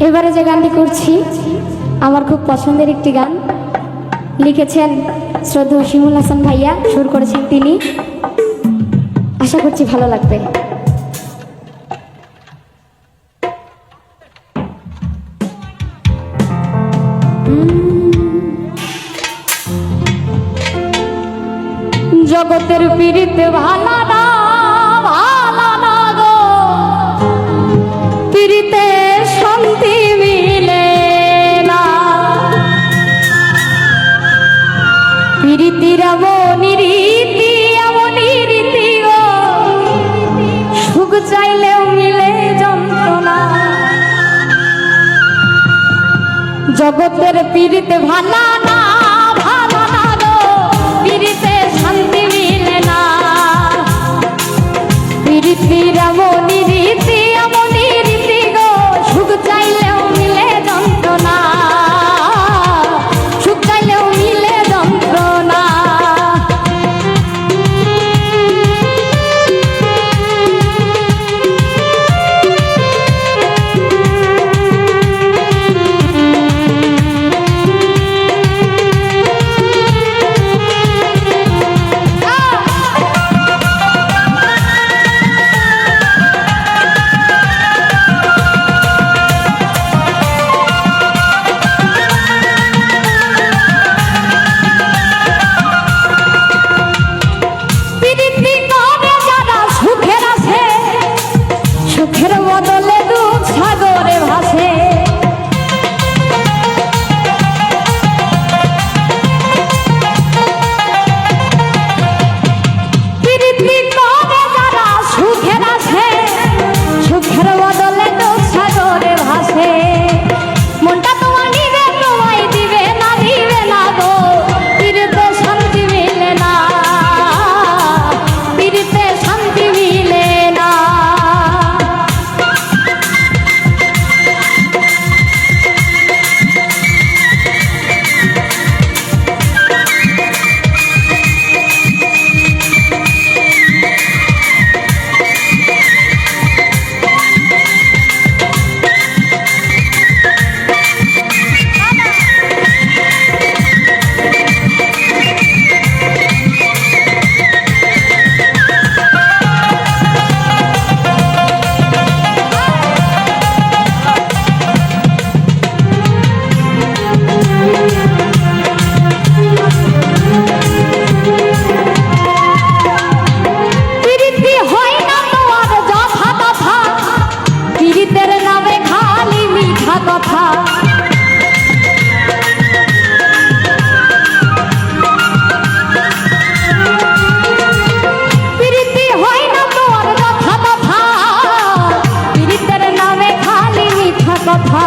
এবারে যে গানটি করছি আমার খুব পছন্দের একটি গান, লিখেছেন শ্রদ্ধেয় শিমুল হাসান ভাইয়া, সুর করেছেন তিনি। আশা করছি ভালো লাগবে। জগতের পীড়িতে ভালো না, ভালো না গো, পীড়িতে শান্তি মিলে না। পীড়িতির এমনই রীতি গো, সুখ চাইলেও মিলে যন্ত্রণা। জগতের পীড়িতে ভালো না, ভালো না গো, পীড়িতে শান্তি মিলে না। পীড়িতির এমনই রীতি গো, সুখ চাইলেও মিলে যন্ত্রণা, সুখ চাইলেও মিলে যন্ত্রণা। সুখের বদলে দুঃখ সাগরে ভাসে। প্রীতি করে যারা সুখের আছে, সুখের বদলে দুঃখ সাগরে ভাসে। মনটা তোমার নিবে, তোমায় দিবে না গো, পীড়িতে শান্তি মিলে না, পীড়িতে শান্তি মিলে না। কথা প্রীতি হয় না তোমার কথা, পীড়িতের নামে খালি মিঠা কথা।